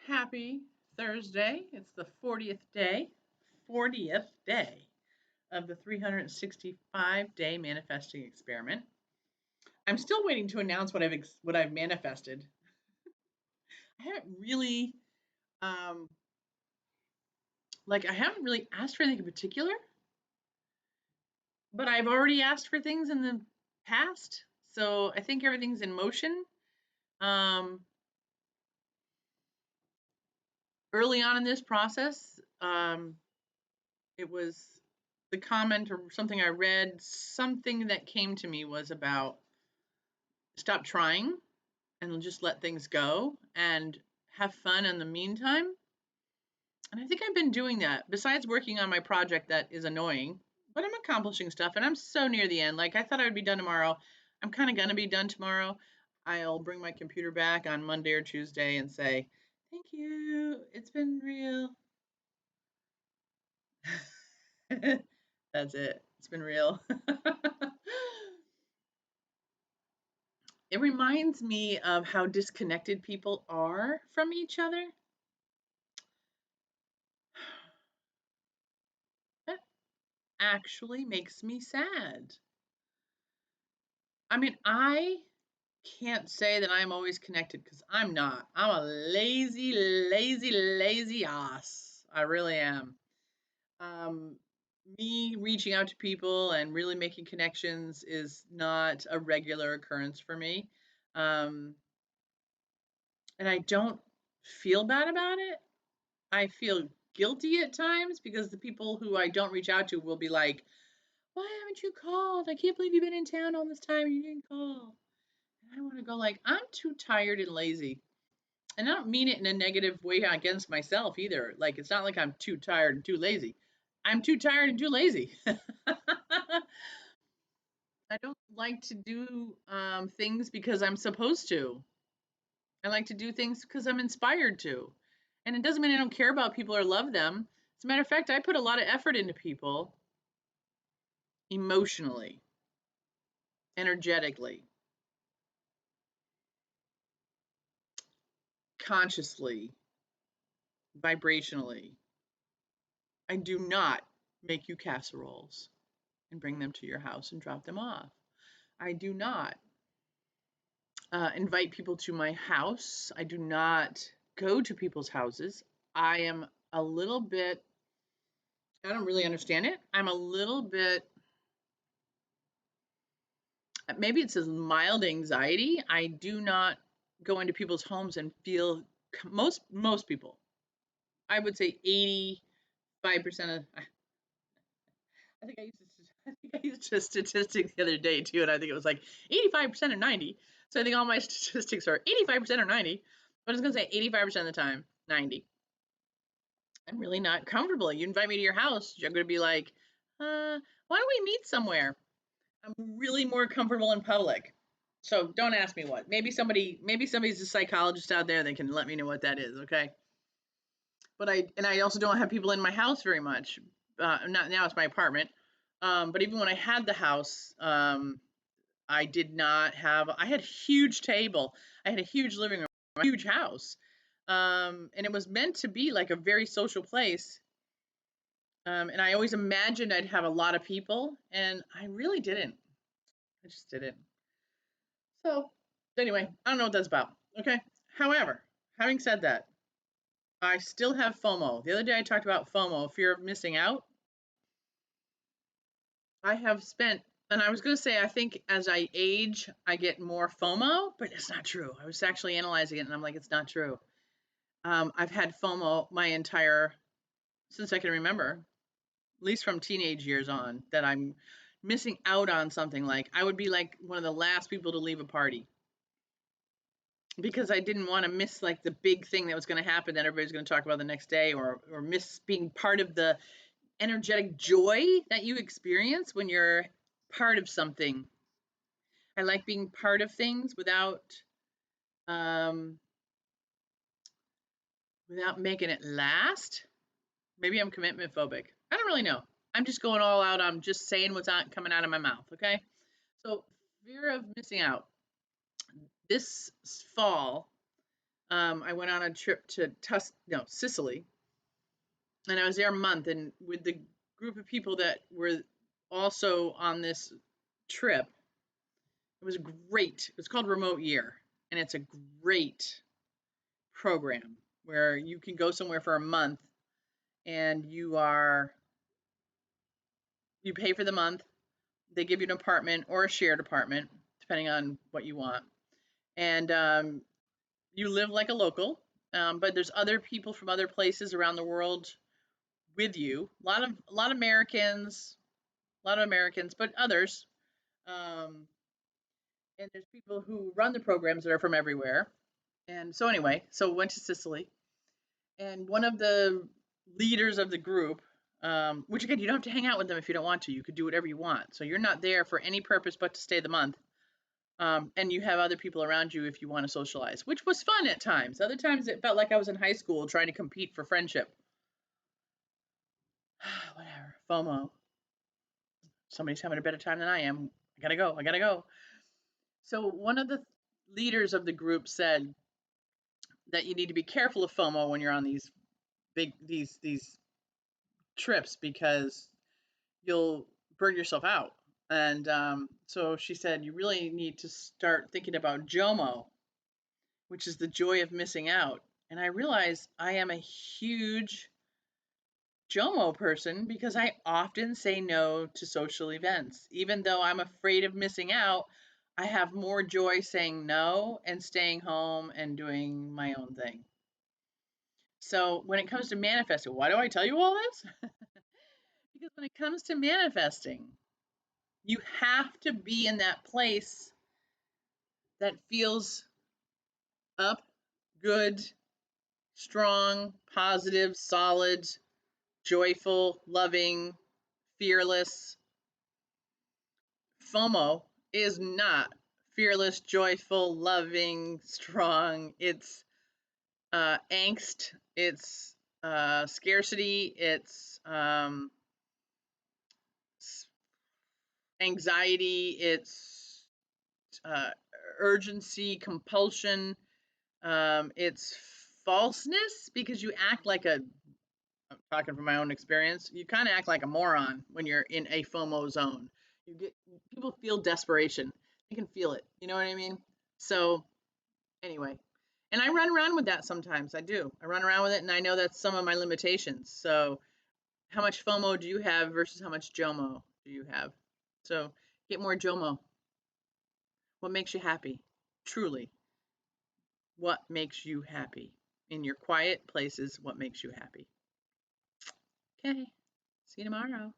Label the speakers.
Speaker 1: Happy Thursday. It's the 40th day of the 365-day manifesting experiment. I'm still waiting to announce what I've manifested. I haven't really I haven't really asked for anything in particular, but I've already asked for things in the past. So I think everything's in motion. Early on in this process, it was the comment or something I read, something that came to me was about stop trying and just let things go and have fun in the meantime. And I think I've been doing that, besides working on my project that is annoying, but I'm accomplishing stuff and I'm so near the end. Like I thought I would be done tomorrow. I'm kind of going to be done tomorrow. I'll bring my computer back on Monday or Tuesday and say, thank you. It's been real. That's it. It's been real. It reminds me of how disconnected people are from each other. That actually makes me sad. I mean, I can't say that I'm always connected because I'm not. I'm a lazy, lazy, lazy ass. I really am. Um, Me reaching out to people and really making connections is not a regular occurrence for me. Um, and I don't feel bad about it. I feel guilty at times because the people who I don't reach out to will be like, "Why haven't you called? I can't believe you've been in town all this time and you didn't call." And I want to go like, "I'm too tired and lazy." And I don't mean it in a negative way against myself either. Like it's not like I'm too tired and too lazy. I'm too tired and too lazy. I don't like to do things because I'm supposed to. I like to do things because I'm inspired to. And it doesn't mean I don't care about people or love them. As a matter of fact, I put a lot of effort into people emotionally, energetically, consciously, vibrationally. I do not make you casseroles and bring them to your house and drop them off. I do not invite people to my house. I do not go to people's houses. I am a little bit, I don't really understand it. I'm a little bit, maybe it's a mild anxiety. I do not go into people's homes and feel, most people, I would say 85% of, I think I used a statistic the other day too, and I think it was like 85% or 90. So I think all my statistics are 85% or 90, but I was gonna say 85% of the time, 90. I'm really not comfortable. You invite me to your house, you're gonna be like, why don't we meet somewhere? I'm really more comfortable in public. So don't ask me what. Maybe somebody's a psychologist out there that can let me know what that is, okay? But I also don't have people in my house very much. Not now, it's my apartment. But even when I had the house, I did not have. I had a huge table. I had a huge living room, a huge house, and it was meant to be like a very social place. And I always imagined I'd have a lot of people, and I really didn't. I just didn't. So anyway, I don't know what that's about. Okay. However, having said that, I still have FOMO. The other day I talked about FOMO, fear of missing out. I have spent, and I was going to say, I think as I age, I get more FOMO, but it's not true. I was actually analyzing it and I'm like, it's not true. I've had FOMO since I can remember, at least from teenage years on, that I'm missing out on something. Like I would be like one of the last people to leave a party because I didn't want to miss like the big thing that was going to happen that everybody's going to talk about the next day, or miss being part of the energetic joy that you experience when you're part of something. I like being part of things um, without making it last. Maybe I'm commitment phobic. I don't really know. I'm just going all out. I'm just saying what's coming out of my mouth. Okay. So fear of missing out. This fall, I went on a trip to Sicily, and I was there a month, and with the group of people that were also on this trip, it was great. It was called Remote Year, and it's a great program where you can go somewhere for a month, and you pay for the month. They give you an apartment or a shared apartment, depending on what you want, and you live like a local. But there's other people from other places around the world with you. A lot of Americans, but others. Um, and there's people who run the programs that are from everywhere. And so anyway, so went to Sicily, and one of the leaders of the group, which again, you don't have to hang out with them if you don't want to. You could do whatever you want. So you're not there for any purpose but to stay the month. And you have other people around you if you want to socialize, which was fun at times. Other times it felt like I was in high school trying to compete for friendship. Whatever. FOMO. Somebody's having a better time than I am. I gotta go. I gotta go. So one of the leaders of the group said that you need to be careful of FOMO when you're on these trips because you'll burn yourself out. And so she said you really need to start thinking about JOMO, which is the joy of missing out. And I realize I am a huge JOMO person because I often say no to social events. Even though I'm afraid of missing out, I have more joy saying no and staying home and doing my own thing. So when it comes to manifesting, why do I tell you all this? Because when it comes to manifesting, you have to be in that place that feels up, good, strong, positive, solid, joyful, loving, fearless. FOMO is not fearless, joyful, loving, strong. It's angst, it's scarcity, it's anxiety, it's uh, urgency, compulsion, it's falseness because you act like I'm talking from my own experience, you kind of act like a moron when you're in a FOMO zone. People feel desperation. You can feel it. You know what I mean? So anyway, and I run around with that sometimes. I do. I run around with it, and I know that's some of my limitations. So how much FOMO do you have versus how much JOMO do you have? So get more JOMO. What makes you happy? Truly, what makes you happy? In your quiet places, what makes you happy? Okay. See you tomorrow.